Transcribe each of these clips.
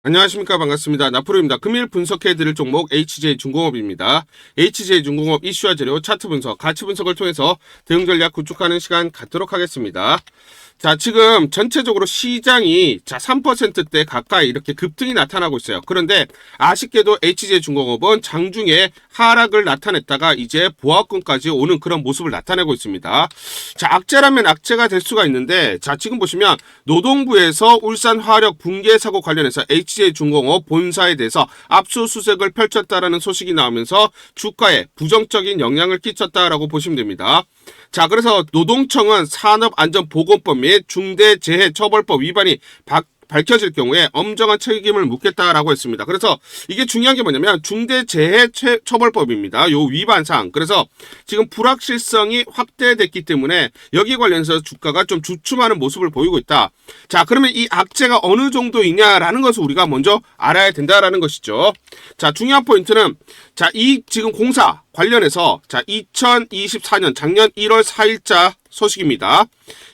안녕하십니까. 반갑습니다. 나프로입니다. 금일 분석해드릴 종목 HJ중공업입니다. HJ중공업 이슈와 재료, 차트 분석, 가치 분석을 통해서 대응 전략 구축하는 시간 갖도록 하겠습니다. 자, 지금 전체적으로 시장이 3%대 가까이 이렇게 급등이 나타나고 있어요. 그런데 아쉽게도 HJ중공업은 장중에 하락을 나타냈다가 이제 보합권까지 오는 그런 모습을 나타내고 있습니다. 자, 악재라면 악재가 될 수가 있는데, 자, 지금 보시면 노동부에서 울산화력 붕괴 사고 관련해서 HJ중공업 본사에 대해서 압수수색을 펼쳤다라는 소식이 나오면서 주가에 부정적인 영향을 끼쳤다라고 보시면 됩니다. 자, 그래서 노동청은 산업안전보건법 및 중대재해처벌법 위반이 밝혀질 경우에 엄정한 책임을 묻겠다라고 했습니다. 그래서 이게 중요한 게 뭐냐면 중대재해처벌법입니다. 요 위반사항. 그래서 지금 불확실성이 확대됐기 때문에 여기 관련해서 주가가 좀 주춤하는 모습을 보이고 있다. 자, 그러면 이 악재가 어느 정도이냐라는 것을 우리가 먼저 알아야 된다라는 것이죠. 자, 중요한 포인트는 자, 이 지금 공사 관련해서 자, 2024년 작년 1월 4일자 소식입니다.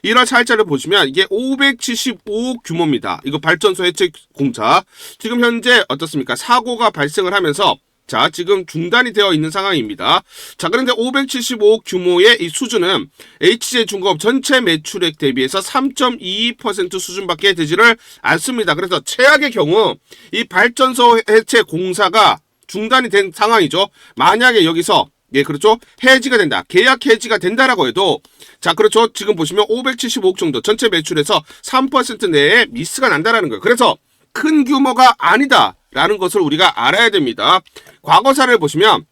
1월 4일자를 보시면 이게 575억 규모입니다. 이거 발전소 해체 공사. 지금 현재 어떻습니까? 사고가 발생을 하면서 자, 지금 중단이 되어 있는 상황입니다. 자, 그런데 575억 규모의 이 수준은 HJ중공업 전체 매출액 대비해서 3.22% 수준밖에 되지를 않습니다. 그래서 최악의 경우 이 발전소 해체 공사가 중단이 된 상황이죠. 만약에 여기서 그렇죠. 해지가 된다. 계약 해지가 된다라고 해도 자, 그렇죠. 지금 보시면 575억 정도 전체 매출에서 3% 내에 미스가 난다라는 거예요. 그래서 큰 규모가 아니다라는 것을 우리가 알아야 됩니다. 과거사를 보시면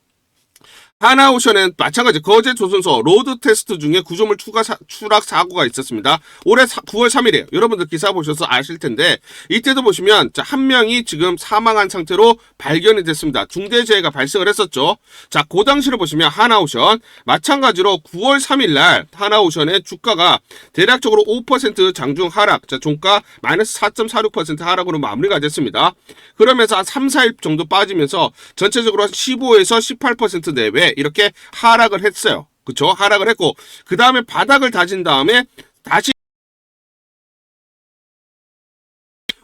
하나오션은 마찬가지 거제 조선소 로드 테스트 중에 구조물 추락 사고가 있었습니다. 올해 9월 3일에 여러분들 기사 보셔서 아실 텐데 이때도 보시면 자, 한 명이 지금 사망한 상태로 발견이 됐습니다. 중대재해가 발생을 했었죠. 자, 그 당시를 보시면 하나오션 마찬가지로 9월 3일 날 하나오션의 주가가 대략적으로 5% 장중 하락, 자, 종가 마이너스 4.46% 하락으로 마무리가 됐습니다. 그러면서 한 3, 4일 정도 빠지면서 전체적으로 15에서 18% 내외 이렇게 하락을 했어요. 그쵸? 하락을 했고 그 다음에 바닥을 다진 다음에 다시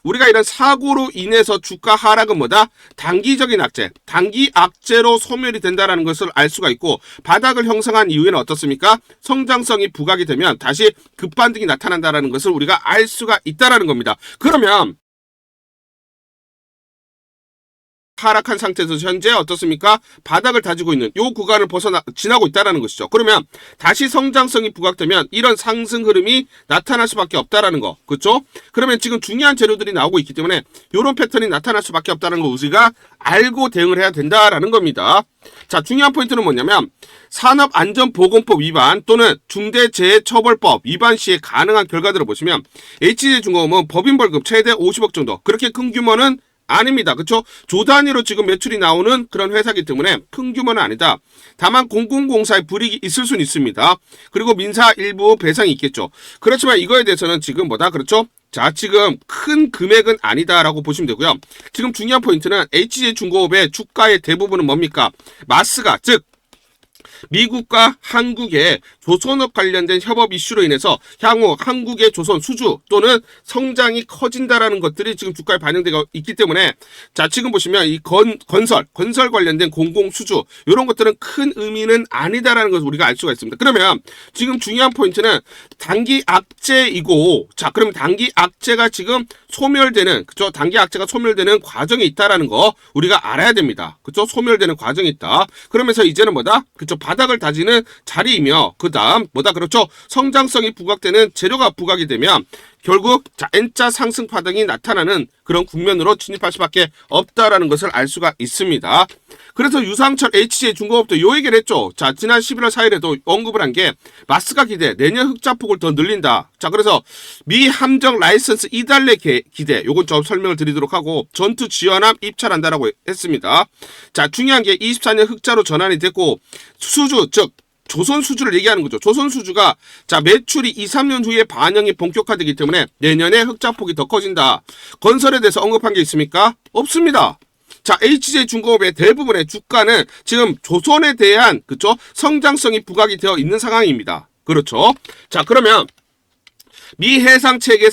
우리가 이런 사고로 인해서 주가 하락은 뭐다? 단기적인 악재, 단기 악재로 소멸이 된다는 것을 알 수가 있고 바닥을 형성한 이후에는 어떻습니까? 성장성이 부각이 되면 다시 급반등이 나타난다는 것을 우리가 알 수가 있다는 겁니다. 그러면 하락한 상태에서 현재 어떻습니까? 바닥을 다지고 있는 이 구간을 지나고 있다는 것이죠. 그러면 다시 성장성이 부각되면 이런 상승 흐름이 나타날 수밖에 없다는 거. 그렇죠? 그러면 지금 중요한 재료들이 나오고 있기 때문에 이런 패턴이 나타날 수밖에 없다는 거 우리가 알고 대응을 해야 된다라는 겁니다. 자, 중요한 포인트는 뭐냐면 산업안전보건법 위반 또는 중대재해처벌법 위반 시에 가능한 결과들을 보시면 HJ중공업은 법인 벌금 최대 50억 정도, 그렇게 큰 규모는 아닙니다. 그렇죠? 조 단위로 지금 매출이 나오는 그런 회사이기 때문에 큰 규모는 아니다. 다만 공공공사의 불이익이 있을 수는 있습니다. 그리고 민사 일부 배상이 있겠죠. 그렇지만 이거에 대해서는 지금 뭐다? 그렇죠? 자, 지금 큰 금액은 아니다라고 보시면 되고요. 지금 중요한 포인트는 HJ중공업의 주가의 대부분은 뭡니까? 마스가, 즉 미국과 한국의 조선업 관련된 협업 이슈로 인해서 향후 한국의 조선 수주 또는 성장이 커진다라는 것들이 지금 주가에 반영되고 있기 때문에 자, 지금 보시면 이 건설 관련된 공공 수주 이런 것들은 큰 의미는 아니다라는 것을 우리가 알 수가 있습니다. 그러면 지금 중요한 포인트는 단기 악재이고 자, 그럼 단기 악재가 지금 소멸되는 그죠? 단기 악재가 소멸되는 과정이 있다라는 거 우리가 알아야 됩니다. 그죠? 소멸되는 과정이 있다. 그러면서 이제는 뭐다? 그죠? 바닥을 다지는 자리이며 그 다음 뭐다? 그렇죠? 성장성이 부각되는 재료가 부각이 되면 결국 자, N자 상승 파동이 나타나는 그런 국면으로 진입할 수밖에 없다라는 것을 알 수가 있습니다. 그래서 유상철 HJ중공업도 요 얘기를 했죠. 자, 지난 11월 4일에도 언급을 한 게 마스가 기대, 내년 흑자폭을 더 늘린다. 자, 그래서 미 함정 라이선스 이달래 기대, 요건 좀 설명을 드리도록 하고 전투 지원함 입찰한다라고 했습니다. 자, 중요한 게 24년 흑자로 전환이 됐고 수주, 즉 조선 수주를 얘기하는 거죠. 조선 수주가 자, 매출이 2, 3년 후에 반영이 본격화되기 때문에 내년에 흑자폭이 더 커진다. 건설에 대해서 언급한 게 있습니까? 없습니다. 자, HJ중공업의 대부분의 주가는 지금 조선에 대한 그쵸? 성장성이 부각이 되어 있는 상황입니다. 그렇죠? 자, 그러면 미 해상 체계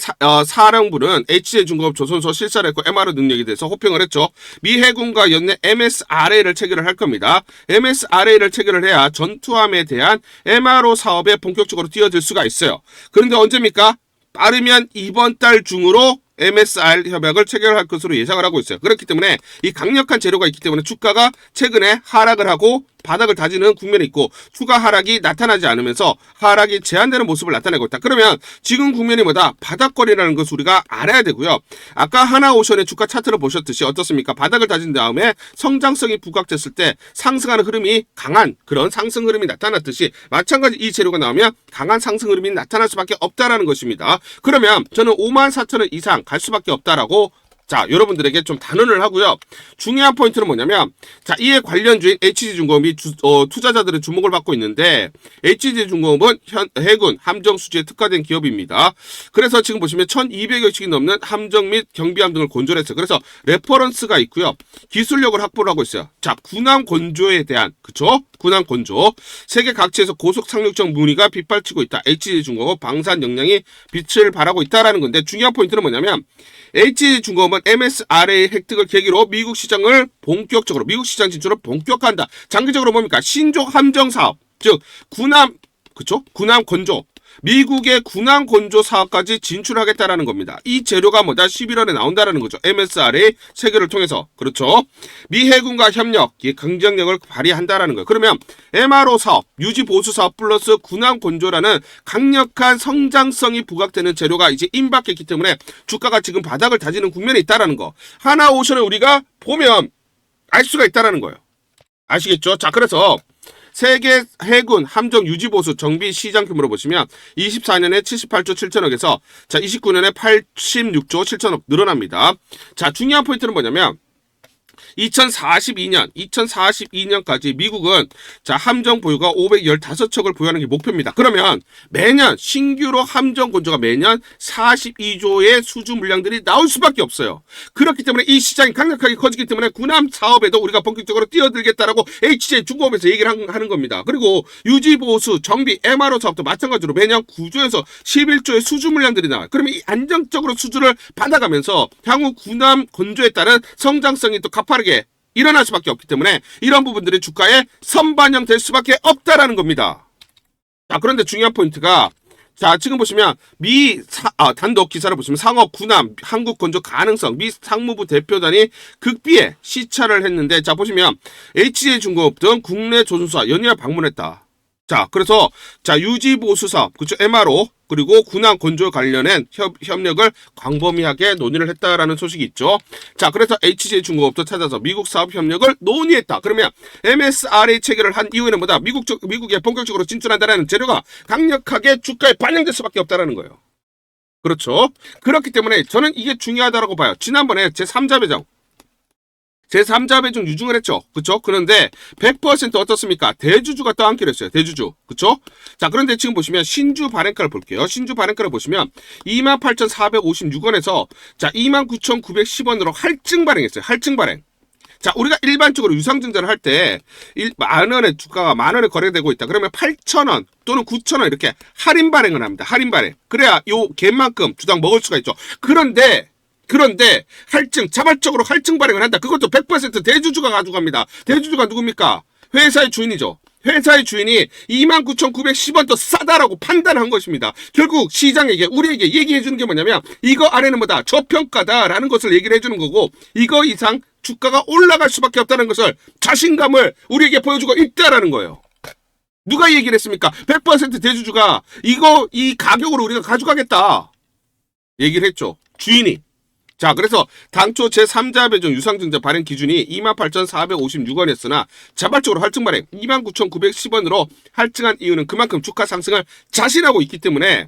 사령부는 HJ중공업 조선소 실사를 했고 MRO 능력에 대해서 호평을 했죠. 미 해군과 연내 MSRA를 체결을 할 겁니다. MSRA를 체결을 해야 전투함에 대한 MRO 사업에 본격적으로 뛰어들 수가 있어요. 그런데 언제입니까? 빠르면 이번 달 중으로 MSR 협약을 체결할 것으로 예상을 하고 있어요. 그렇기 때문에 이 강력한 재료가 있기 때문에 주가가 최근에 하락을 하고 바닥을 다지는 국면이 있고 추가 하락이 나타나지 않으면서 하락이 제한되는 모습을 나타내고 있다. 그러면 지금 국면이 뭐다? 바닥거리라는 것을 우리가 알아야 되고요. 아까 하나오션의 주가 차트를 보셨듯이 어떻습니까? 바닥을 다진 다음에 성장성이 부각됐을 때 상승하는 흐름이 강한 그런 상승 흐름이 나타났듯이 마찬가지 이 재료가 나오면 강한 상승 흐름이 나타날 수밖에 없다라는 것입니다. 그러면 저는 54,000원 이상 갈 수밖에 없다라고 자, 여러분들에게 좀 단언을 하고요. 중요한 포인트는 뭐냐면, 자, 이에 관련주인 HG중공업이 투자자들의 주목을 받고 있는데, HG중공업은 해군, 함정 수지에 특화된 기업입니다. 그래서 지금 보시면 1200여씩이 넘는 함정 및 경비함 등을 건조를 했어요. 그래서 레퍼런스가 있고요. 기술력을 확보를 하고 있어요. 자, 군함 건조에 대한, 그쵸? 군함 건조. 세계 각지에서 고속 상륙적 문의가 빗발치고 있다. HG중공업 방산 역량이 빛을 발하고 있다라는 건데, 중요한 포인트는 뭐냐면, HG중공업은 MSRA 획득을 계기로 미국 시장을 본격적으로 미국 시장 진출을 본격화한다. 장기적으로 뭡니까? 신족 함정 사업, 즉 군함 그쵸? 군함 건조. 미국의 군함 건조 사업까지 진출하겠다라는 겁니다. 이 재료가 뭐다? 11월에 나온다라는 거죠. MSRA 체결을 통해서. 그렇죠. 미 해군과 협력, 경쟁력을 발휘한다라는 거예요. 그러면 MRO 사업, 유지 보수 사업 플러스 군함 건조라는 강력한 성장성이 부각되는 재료가 이제 임박했기 때문에 주가가 지금 바닥을 다지는 국면에 있다라는 거. 하나오션을 우리가 보면 알 수가 있다라는 거예요. 아시겠죠? 자, 그래서 세계 해군 함정 유지보수 정비 시장 규모로 보시면 24년에 78조 7천억에서 자 29년에 86조 7천억 늘어납니다. 자, 중요한 포인트는 뭐냐면 2042년까지 미국은 자 함정 보유가 515척을 보유하는 게 목표입니다. 그러면 매년 신규로 함정 건조가 매년 42조의 수주 물량들이 나올 수밖에 없어요. 그렇기 때문에 이 시장이 강력하게 커지기 때문에 군함 사업에도 우리가 본격적으로 뛰어들겠다라고 HJ중공업에서 얘기를 하는 겁니다. 그리고 유지보수, 정비, MRO 사업도 마찬가지로 매년 9조에서 11조의 수주 물량들이 나와요. 그러면 이 안정적으로 수주를 받아가면서 향후 군함 건조에 따른 성장성이 또 가파르게 일어날 수밖에 없기 때문에 이런 부분들이 주가에 선반영될 수밖에 없다라는 겁니다. 자, 그런데 중요한 포인트가 자, 지금 보시면 단독 기사를 보시면 상업, 군함, 한국 건조 가능성 미 상무부 대표단이 극비에 시찰을 했는데 자, 보시면 HJ중공업 등 국내 조선소와 연이어 방문했다. 자, 그래서 자 유지보수 사업, 그렇죠? MRO 그리고 군함 건조 관련된 협력을 광범위하게 논의를 했다라는 소식이 있죠. 자, 그래서 HJ중공업도 찾아서 미국 사업 협력을 논의했다. 그러면 MSRA 체결을 한 이후에는 뭐다? 미국에 본격적으로 진출한다는 재료가 강력하게 주가에 반영될 수밖에 없다라는 거예요. 그렇죠? 그렇기 때문에 저는 이게 중요하다고 봐요. 지난번에 제3자 배정 유증을 했죠. 그쵸? 그런데 100% 어떻습니까? 대주주가 떠안기로 했어요. 대주주. 그쵸? 자, 그런데 지금 보시면 신주 발행가를 볼게요. 신주 발행가를 보시면 28,456원에서 자, 29,910원으로 할증 발행했어요. 할증 발행. 자, 우리가 일반적으로 유상증자를 할 때 만원의 주가가 만원에 거래되고 있다. 그러면 8,000원 또는 9,000원 이렇게 할인 발행을 합니다. 할인 발행. 그래야 요 갭만큼 주당 먹을 수가 있죠. 그런데 할증, 자발적으로 할증 발행을 한다. 그것도 100% 대주주가 가져갑니다. 대주주가 누굽니까? 회사의 주인이죠. 회사의 주인이 29,910원 더 싸다라고 판단한 것입니다. 결국 시장에게 우리에게 얘기해 주는 게 뭐냐면 이거 안에는 뭐다? 저평가다라는 것을 얘기를 해주는 거고 이거 이상 주가가 올라갈 수밖에 없다는 것을 자신감을 우리에게 보여주고 있다라는 거예요. 누가 얘기를 했습니까? 100% 대주주가 이 가격으로 우리가 가져가겠다 얘기를 했죠. 주인이. 자, 그래서 당초 제3자 배정 유상증자 발행 기준이 28,456원이었으나 자발적으로 할증 발행 29,910원으로 할증한 이유는 그만큼 주가 상승을 자신하고 있기 때문에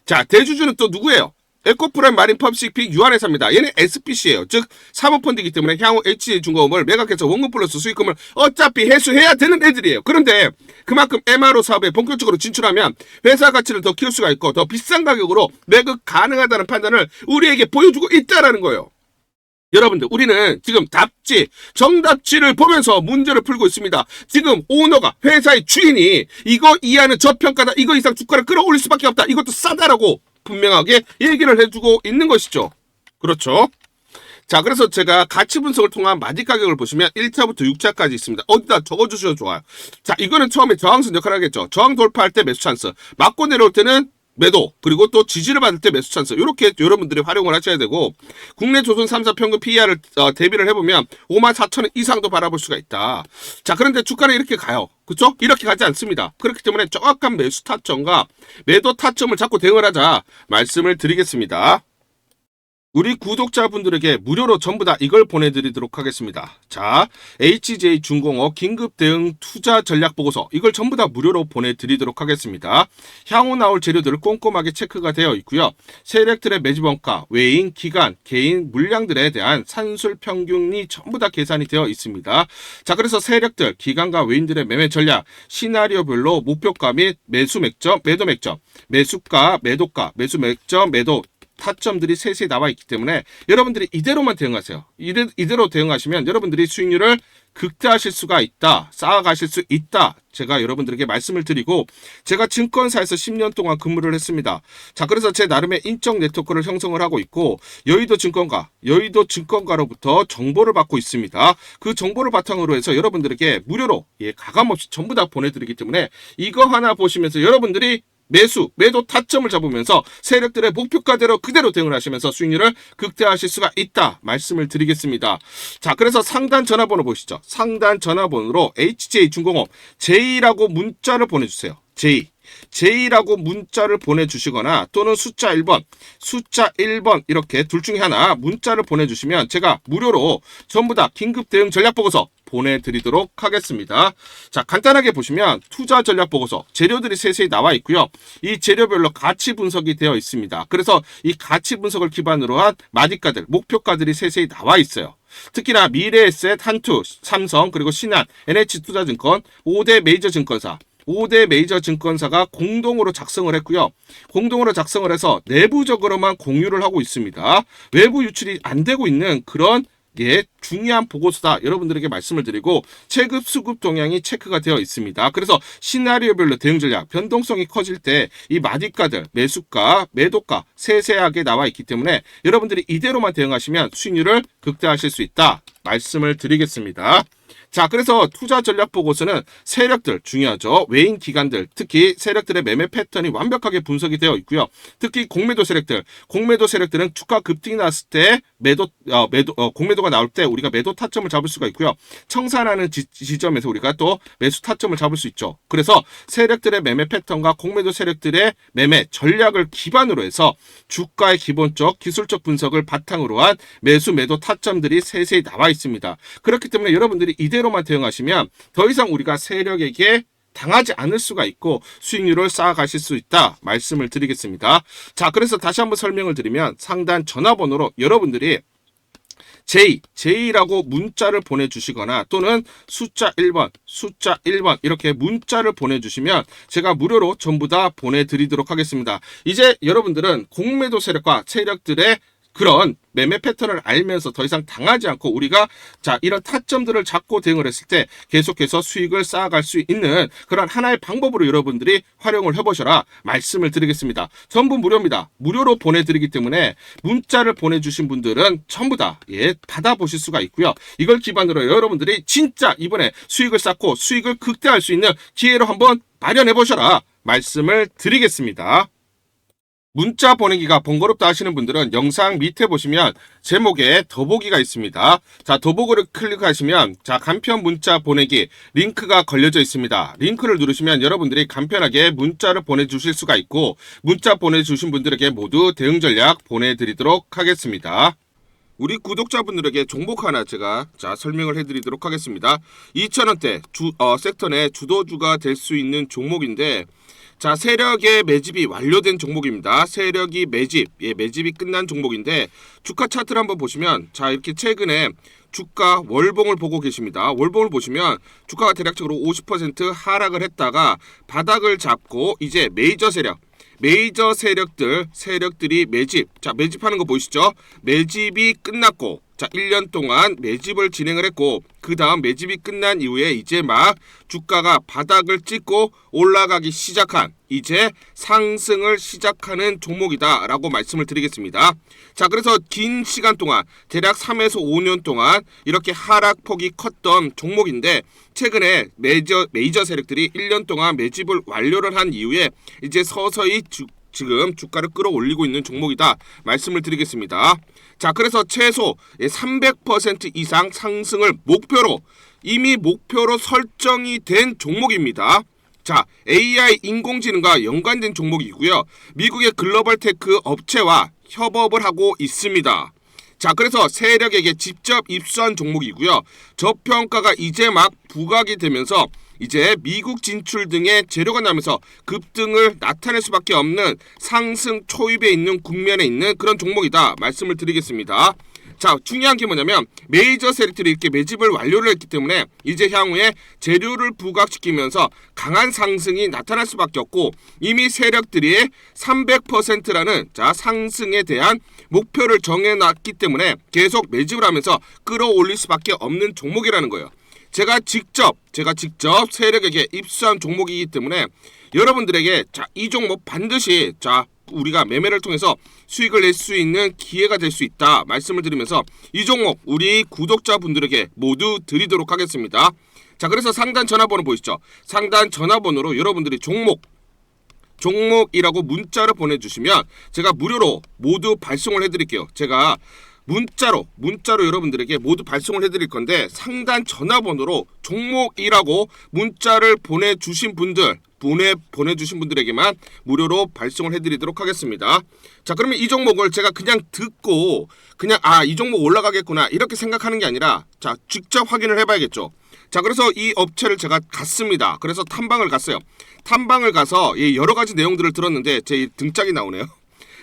자, 대주주는 또 누구예요? 에코프라임 마린 펌시픽 유한회사입니다. 얘는 SPC예요. 즉 사모펀드이기 때문에 향후 HJ중공업을 매각해서 원금 플러스 수익금을 어차피 회수해야 되는 애들이에요. 그런데 그만큼 MRO 사업에 본격적으로 진출하면 회사 가치를 더 키울 수가 있고 더 비싼 가격으로 매각 가능하다는 판단을 우리에게 보여주고 있다라는 거예요. 여러분들, 우리는 지금 정답지를 보면서 문제를 풀고 있습니다. 지금 오너가, 회사의 주인이 이거 이하는 저평가다, 이거 이상 주가를 끌어올릴 수밖에 없다, 이것도 싸다라고 분명하게 얘기를 해주고 있는 것이죠. 그렇죠. 자, 그래서 제가 가치 분석을 통한 마디 가격을 보시면 1차부터 6차까지 있습니다. 어디다 적어주셔도 좋아요. 자, 이거는 처음에 저항선 역할을 하겠죠. 저항 돌파할 때 매수 찬스, 맞고 내려올 때는 매도, 그리고 또 지지를 받을 때 매수 찬스, 이렇게 여러분들이 활용을 하셔야 되고, 국내 조선 3사 평균 PER을 대비를 해보면 54,000원 이상도 바라볼 수가 있다. 자, 그런데 주가는 이렇게 가요. 그쵸? 이렇게 가지 않습니다. 그렇기 때문에 정확한 매수 타점과 매도 타점을 잡고 대응을 하자 말씀을 드리겠습니다. 우리 구독자분들에게 무료로 전부 다 이걸 보내드리도록 하겠습니다. 자, HJ중공업 긴급 대응 투자 전략 보고서, 이걸 전부 다 무료로 보내드리도록 하겠습니다. 향후 나올 재료들 꼼꼼하게 체크가 되어 있고요. 세력들의 매집 원가, 외인, 기간, 개인, 물량들에 대한 산술 평균이 전부 다 계산이 되어 있습니다. 자, 그래서 세력들, 기간과 외인들의 매매 전략, 시나리오별로 목표가 및 매수 맥점, 매도 맥점, 매수가, 매도가, 매수 맥점, 매도 타점들이 세세히 나와 있기 때문에 여러분들이 이대로만 대응하세요. 이대로 대응하시면 여러분들이 수익률을 극대화하실 수가 있다, 쌓아가실 수 있다, 제가 여러분들에게 말씀을 드리고, 제가 증권사에서 10년 동안 근무를 했습니다. 자, 그래서 제 나름의 인적 네트워크를 형성을 하고 있고, 여의도 증권가로부터 정보를 받고 있습니다. 그 정보를 바탕으로 해서 여러분들에게 무료로 가감없이 전부 다 보내드리기 때문에 이거 하나 보시면서 여러분들이 매수, 매도 타점을 잡으면서 세력들의 목표가대로 그대로 대응을 하시면서 수익률을 극대화하실 수가 있다 말씀을 드리겠습니다. 자, 그래서 상단 전화번호 보시죠. 상단 전화번호로 HJ중공업 J라고 문자를 보내주세요. J라고 문자를 보내주시거나 또는 숫자 1번 이렇게 둘 중에 하나 문자를 보내주시면 제가 무료로 전부 다 긴급 대응 전략 보고서 보내드리도록 하겠습니다. 자, 간단하게 보시면 투자 전략 보고서 재료들이 세세히 나와 있고요. 이 재료별로 가치 분석이 되어 있습니다. 그래서 이 가치 분석을 기반으로 한 마디가들, 목표가들이 세세히 나와 있어요. 특히나 미래에셋, 한투, 삼성, 그리고 신한, NH투자증권 5대 메이저 증권사가 공동으로 작성을 했고요. 공동으로 작성을 해서 내부적으로만 공유를 하고 있습니다. 외부 유출이 안 되고 있는 그런 중요한 보고서다 여러분들에게 말씀을 드리고, 체급 수급 동향이 체크가 되어 있습니다. 그래서 시나리오별로 대응 전략, 변동성이 커질 때 이 마디가들, 매수가, 매도가 세세하게 나와 있기 때문에 여러분들이 이대로만 대응하시면 수익률을 극대화하실 수 있다 말씀을 드리겠습니다. 자, 그래서 투자 전략 보고서는 세력들 중요하죠. 외인 기관들, 특히 세력들의 매매 패턴이 완벽하게 분석이 되어 있고요. 특히 공매도 세력들은 주가 급등이 났을 때 공매도가 나올 때 우리가 매도 타점을 잡을 수가 있고요. 청산하는 지점에서 우리가 또 매수 타점을 잡을 수 있죠. 그래서 세력들의 매매 패턴과 공매도 세력들의 매매 전략을 기반으로 해서 주가의 기본적 기술적 분석을 바탕으로 한 매수 매도 타점들이 세세히 나와 있습니다. 그렇기 때문에 여러분들이 이대로만 대응하시면 더 이상 우리가 세력에게 당하지 않을 수가 있고 수익률을 쌓아가실 수 있다 말씀을 드리겠습니다. 자, 그래서 다시 한번 설명을 드리면 상단 전화번호로 여러분들이 J라고 문자를 보내주시거나 또는 숫자 1번 이렇게 문자를 보내주시면 제가 무료로 전부 다 보내드리도록 하겠습니다. 이제 여러분들은 공매도 세력과 세력들의 그런 매매 패턴을 알면서 더 이상 당하지 않고 우리가 이런 타점들을 잡고 대응을 했을 때 계속해서 수익을 쌓아갈 수 있는 그런 하나의 방법으로 여러분들이 활용을 해보셔라 말씀을 드리겠습니다. 전부 무료입니다. 무료로 보내드리기 때문에 문자를 보내주신 분들은 전부 다 받아보실 수가 있고요. 이걸 기반으로 여러분들이 진짜 이번에 수익을 쌓고 수익을 극대화할 수 있는 기회로 한번 마련해보셔라 말씀을 드리겠습니다. 문자 보내기가 번거롭다 하시는 분들은 영상 밑에 보시면 제목에 더보기가 있습니다. 자, 더보기를 클릭하시면 간편 문자 보내기 링크가 걸려져 있습니다. 링크를 누르시면 여러분들이 간편하게 문자를 보내주실 수가 있고, 문자 보내주신 분들에게 모두 대응 전략 보내드리도록 하겠습니다. 우리 구독자분들에게 종목 하나 제가 설명을 해드리도록 하겠습니다. 2,000원대 섹터 내 주도주가 될 수 있는 종목인데, 세력의 매집이 완료된 종목입니다. 세력이 매집이 끝난 종목인데, 주가 차트를 한번 보시면 이렇게 최근에 주가 월봉을 보고 계십니다. 월봉을 보시면 주가가 대략적으로 50% 하락을 했다가 바닥을 잡고 이제 메이저 세력들이 매집하는 거 보이시죠? 매집이 끝났고 자, 1년 동안 매집을 진행을 했고 그 다음 매집이 끝난 이후에 이제 막 주가가 바닥을 찍고 올라가기 시작한 이제 상승을 시작하는 종목이다 라고 말씀을 드리겠습니다. 자, 그래서 긴 시간 동안 대략 3에서 5년 동안 이렇게 하락폭이 컸던 종목인데 최근에 메이저 세력들이 1년 동안 매집을 완료를 한 이후에 이제 서서히 지금 주가를 끌어올리고 있는 종목이다 말씀을 드리겠습니다. 자, 그래서 최소 300% 이상 상승을 목표로 이미 목표로 설정이 된 종목입니다. 자, AI 인공지능과 연관된 종목이고요. 미국의 글로벌 테크 업체와 협업을 하고 있습니다. 자, 그래서 세력에게 직접 입수한 종목이고요. 저평가가 이제 막 부각이 되면서 이제 미국 진출 등의 재료가 나면서 급등을 나타낼 수밖에 없는 상승 초입에 있는 국면에 있는 그런 종목이다 말씀을 드리겠습니다. 자, 중요한 게 뭐냐면 메이저 세력들이 이렇게 매집을 완료를 했기 때문에 이제 향후에 재료를 부각시키면서 강한 상승이 나타날 수밖에 없고 이미 세력들이 300%라는 자 상승에 대한 목표를 정해놨기 때문에 계속 매집을 하면서 끌어올릴 수밖에 없는 종목이라는 거예요. 제가 직접 세력에게 입수한 종목이기 때문에 여러분들에게 자, 이 종목 반드시 자 우리가 매매를 통해서 수익을 낼 수 있는 기회가 될 수 있다 말씀을 드리면서 이 종목 우리 구독자분들에게 모두 드리도록 하겠습니다. 자, 그래서 상단 전화번호 보이시죠? 상단 전화번호로 여러분들이 종목이라고 문자를 보내주시면 제가 무료로 모두 발송을 해드릴게요. 제가 문자로 여러분들에게 모두 발송을 해드릴 건데 상단 전화번호로 종목이라고 문자를 보내주신 분들에게만 무료로 발송을 해드리도록 하겠습니다. 자, 그러면 이 종목을 제가 그냥 듣고 그냥 이 종목 올라가겠구나 이렇게 생각하는 게 아니라 자 직접 확인을 해봐야겠죠. 자, 그래서 이 업체를 제가 갔습니다. 그래서 탐방을 갔어요. 탐방을 가서 여러 가지 내용들을 들었는데 제 등짝이 나오네요.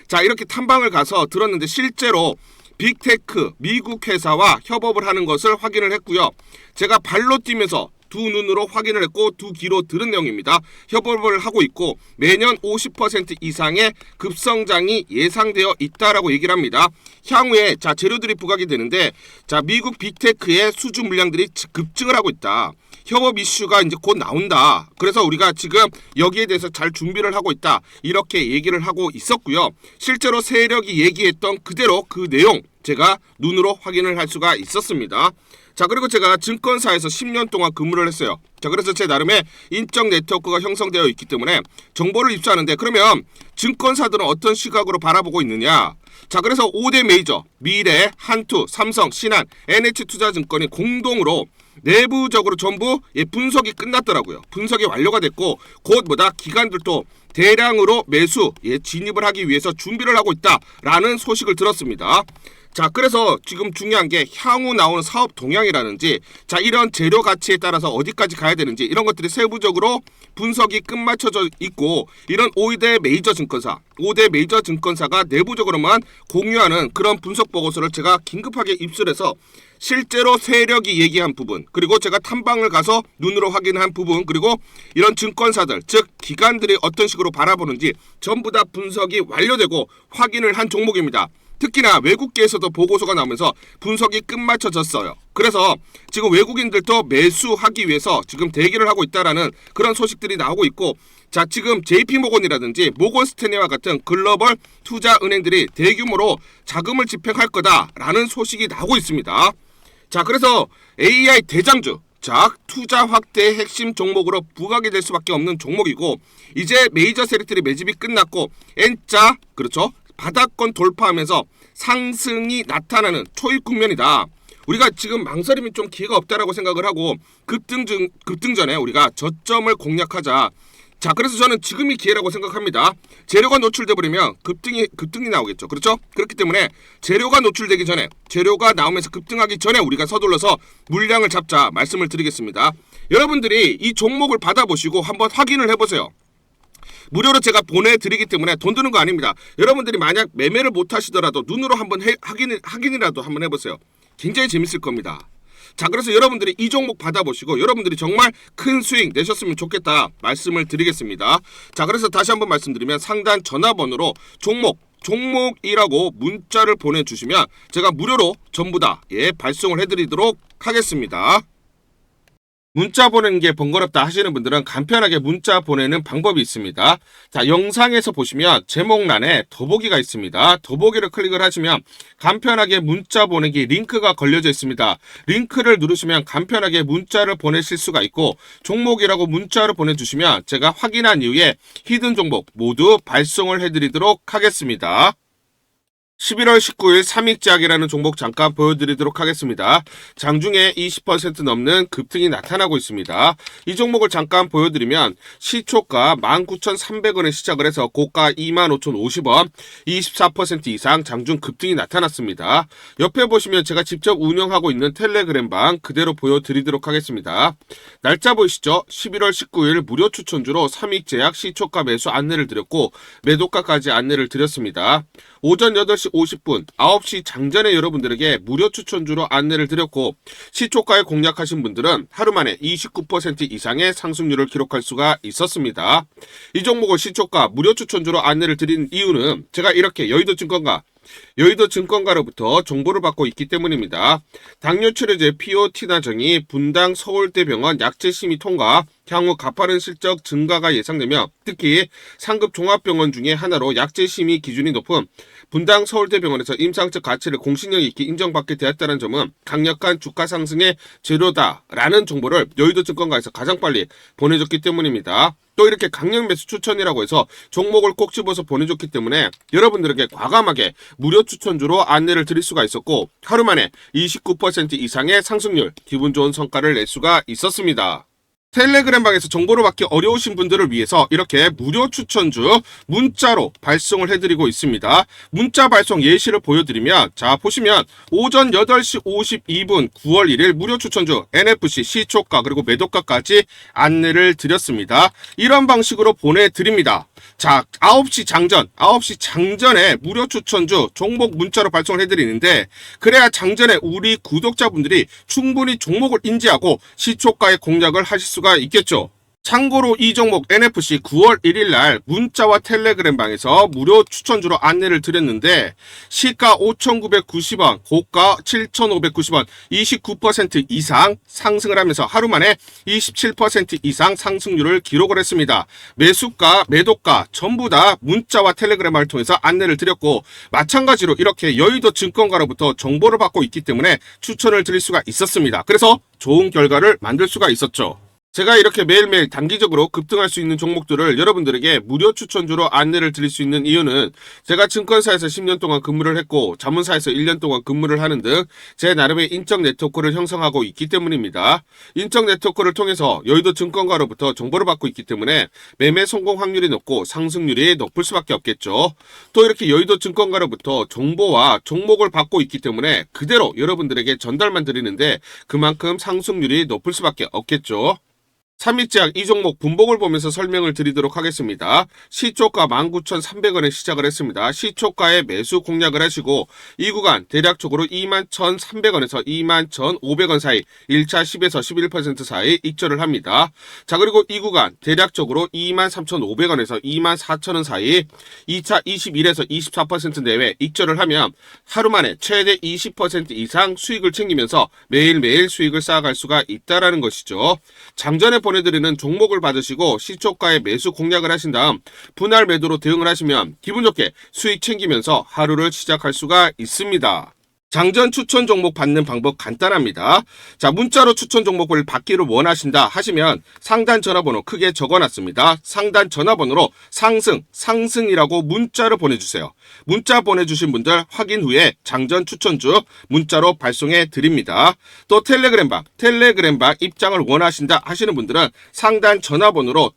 자, 이렇게 탐방을 가서 들었는데 실제로 빅테크 미국 회사와 협업을 하는 것을 확인을 했고요. 제가 발로 뛰면서 두 눈으로 확인을 했고 두 귀로 들은 내용입니다. 협업을 하고 있고 매년 50% 이상의 급성장이 예상되어 있다라고 얘기를 합니다. 향후에 자 재료들이 부각이 되는데 자 미국 빅테크의 수주 물량들이 급증을 하고 있다. 협업 이슈가 이제 곧 나온다. 그래서 우리가 지금 여기에 대해서 잘 준비를 하고 있다. 이렇게 얘기를 하고 있었고요. 실제로 세력이 얘기했던 그대로 그 내용 제가 눈으로 확인을 할 수가 있었습니다. 자, 그리고 제가 증권사에서 10년 동안 근무를 했어요. 자, 그래서 제 나름의 인적 네트워크가 형성되어 있기 때문에 정보를 입수하는데 그러면 증권사들은 어떤 시각으로 바라보고 있느냐? 자, 그래서 5대 메이저 미래, 한투, 삼성, 신한, NH투자증권이 공동으로 내부적으로 전부 분석이 끝났더라고요. 분석이 완료가 됐고 곧 기관들도 대량으로 매수 진입을 하기 위해서 준비를 하고 있다라는 소식을 들었습니다. 자, 그래서 지금 중요한 게 향후 나오는 사업 동향이라든지 자 이런 재료 가치에 따라서 어디까지 가야 되는지 이런 것들이 세부적으로 분석이 끝마쳐져 있고 이런 5대 메이저 증권사가 내부적으로만 공유하는 그런 분석 보고서를 제가 긴급하게 입수해서 실제로 세력이 얘기한 부분 그리고 제가 탐방을 가서 눈으로 확인한 부분 그리고 이런 증권사들 즉 기관들이 어떤 식으로 바라보는지 전부 다 분석이 완료되고 확인을 한 종목입니다. 특히나 외국계에서도 보고서가 나오면서 분석이 끝마쳐졌어요. 그래서 지금 외국인들도 매수하기 위해서 지금 대기를 하고 있다라는 그런 소식들이 나오고 있고 자 지금 JP모건이라든지 모건스탠리와 같은 글로벌 투자 은행들이 대규모로 자금을 집행할 거다라는 소식이 나오고 있습니다. 자, 그래서 AI 대장주 자 투자 확대의 핵심 종목으로 부각이 될 수밖에 없는 종목이고 이제 메이저 세력들이 매집이 끝났고 N자 그렇죠. 바닥권 돌파하면서 상승이 나타나는 초입 국면이다. 우리가 지금 망설임이 좀 기회가 없다라고 생각을 하고 급등 전에 우리가 저점을 공략하자. 자, 그래서 저는 지금이 기회라고 생각합니다. 재료가 노출돼 버리면 급등이 나오겠죠. 그렇죠? 그렇기 때문에 재료가 노출되기 전에 재료가 나오면서 급등하기 전에 우리가 서둘러서 물량을 잡자 말씀을 드리겠습니다. 여러분들이 이 종목을 받아보시고 한번 확인을 해보세요. 무료로 제가 보내드리기 때문에 돈 드는 거 아닙니다. 여러분들이 만약 매매를 못 하시더라도 눈으로 한번 확인이라도 한번 해보세요. 굉장히 재밌을 겁니다. 자, 그래서 여러분들이 이 종목 받아보시고 여러분들이 정말 큰 수익 내셨으면 좋겠다 말씀을 드리겠습니다. 자, 그래서 다시 한번 말씀드리면 상단 전화번호로 종목 종목이라고 문자를 보내주시면 제가 무료로 전부 다 발송을 해드리도록 하겠습니다. 문자 보내는 게 번거롭다 하시는 분들은 간편하게 문자 보내는 방법이 있습니다. 자, 영상에서 보시면 제목란에 더보기가 있습니다. 더보기를 클릭을 하시면 간편하게 문자 보내기 링크가 걸려져 있습니다. 링크를 누르시면 간편하게 문자를 보내실 수가 있고, 종목이라고 문자를 보내주시면 제가 확인한 이후에 히든 종목 모두 발송을 해드리도록 하겠습니다. 11월 19일 삼익제약이라는 종목 잠깐 보여드리도록 하겠습니다. 장중에 20% 넘는 급등이 나타나고 있습니다. 이 종목을 잠깐 보여드리면 시초가 19,300원에 시작을 해서 고가 25,050원, 24% 이상 장중 급등이 나타났습니다. 옆에 보시면 제가 직접 운영하고 있는 텔레그램방 그대로 보여드리도록 하겠습니다. 날짜 보이시죠? 11월 19일 무료 추천주로 삼익제약 시초가 매수 안내를 드렸고 매도가까지 안내를 드렸습니다. 오전 8시 50분, 9시 장전에 여러분들에게 무료 추천주로 안내를 드렸고, 시초가에 공략하신 분들은 하루 만에 29% 이상의 상승률을 기록할 수가 있었습니다. 이 종목을 시초가 무료 추천주로 안내를 드린 이유는 제가 이렇게 여의도증권가로부터 정보를 받고 있기 때문입니다. 당뇨 치료제 피오티나정이 분당 서울대병원 약제심의 통과, 향후 가파른 실적 증가가 예상되며 특히 상급 종합병원 중에 하나로 약제심의 기준이 높은 분당 서울대병원에서 임상적 가치를 공신력 있게 인정받게 되었다는 점은 강력한 주가 상승의 재료다라는 정보를 여의도증권가에서 가장 빨리 보내줬기 때문입니다. 또 이렇게 강력 매수 추천이라고 해서 종목을 꼭 집어서 보내줬기 때문에 여러분들에게 과감하게 무료 추천주로 안내를 드릴 수가 있었고, 하루 만에 29% 이상의 상승률, 기분 좋은 성과를 낼 수가 있었습니다. 텔레그램방에서 정보를 받기 어려우신 분들을 위해서 이렇게 무료 추천주 문자로 발송을 해드리고 있습니다. 문자 발송 예시를 보여드리면, 자 보시면 오전 8시 52분 9월 1일 무료 추천주 NFC 시초가 그리고 매도가까지 안내를 드렸습니다. 이런 방식으로 보내드립니다. 자, 9시 장전에 무료 추천주 종목 문자로 발송을 해드리는데, 그래야 장전에 우리 구독자분들이 충분히 종목을 인지하고 시초가의 공략을 하실 수가 있겠죠. 참고로 이 종목 NFC 9월 1일 날 문자와 텔레그램방에서 무료 추천주로 안내를 드렸는데, 시가 5,990원, 고가 7,590원, 29% 이상 상승을 하면서 하루 만에 27% 이상 상승률을 기록을 했습니다. 매수가, 매도가 전부 다 문자와 텔레그램을 통해서 안내를 드렸고, 마찬가지로 이렇게 여의도 증권가로부터 정보를 받고 있기 때문에 추천을 드릴 수가 있었습니다. 그래서 좋은 결과를 만들 수가 있었죠. 제가 이렇게 매일매일 단기적으로 급등할 수 있는 종목들을 여러분들에게 무료 추천주로 안내를 드릴 수 있는 이유는, 제가 증권사에서 10년 동안 근무를 했고 자문사에서 1년 동안 근무를 하는 등 제 나름의 인적 네트워크를 형성하고 있기 때문입니다. 인적 네트워크를 통해서 여의도 증권가로부터 정보를 받고 있기 때문에 매매 성공 확률이 높고 상승률이 높을 수밖에 없겠죠. 또 이렇게 여의도 증권가로부터 정보와 종목을 받고 있기 때문에 그대로 여러분들에게 전달만 드리는데 그만큼 상승률이 높을 수밖에 없겠죠. 삼익제약 이 종목 분봉을 보면서 설명을 드리도록 하겠습니다. 시초가 19,300원에 시작을 했습니다. 시초가에 매수 공략을 하시고 이 구간 대략적으로 21,300원에서 21,500원 사이 1차 10에서 11% 사이 익절을 합니다. 자, 그리고 이 구간 대략적으로 23,500원에서 24,000원 사이 2차 21에서 24% 내외 익절을 하면 하루 만에 최대 20% 이상 수익을 챙기면서 매일매일 수익을 쌓아갈 수가 있다는 것이죠. 장전에 보내드리는 종목을 받으시고 시초가에 매수 공략을 하신 다음 분할 매도로 대응을 하시면 기분 좋게 수익 챙기면서 하루를 시작할 수가 있습니다. 장전 추천 종목 받는 방법 간단합니다. 자, 문자로 추천 종목을 받기를 원하신다 하시면 상단 전화번호 크게 적어놨습니다. 상단 전화번호로 상승이라고 문자를 보내주세요. 문자 보내주신 분들 확인 후에 장전 추천주 문자로 발송해 드립니다. 또 텔레그램방 입장을 원하신다 하시는 분들은 상단 전화번호로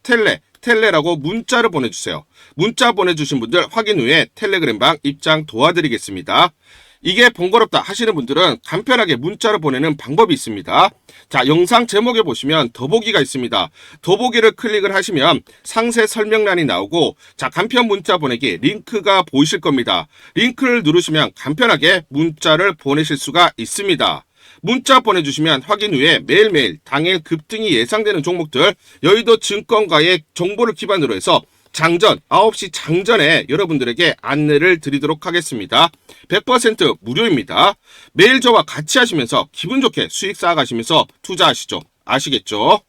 텔레라고 문자를 보내주세요. 문자 보내주신 분들 확인 후에 텔레그램방 입장 도와드리겠습니다. 이게 번거롭다 하시는 분들은 간편하게 문자로 보내는 방법이 있습니다. 자, 영상 제목에 보시면 더보기가 있습니다. 더보기를 클릭을 하시면 상세 설명란이 나오고, 자, 간편 문자 보내기 링크가 보이실 겁니다. 링크를 누르시면 간편하게 문자를 보내실 수가 있습니다. 문자 보내주시면 확인 후에 매일매일 당일 급등이 예상되는 종목들 여의도 증권가의 정보를 기반으로 해서 장전 9시 장전에 여러분들에게 안내를 드리도록 하겠습니다. 100% 무료입니다. 매일 저와 같이 하시면서 기분 좋게 수익 쌓아가시면서 투자하시죠. 아시겠죠?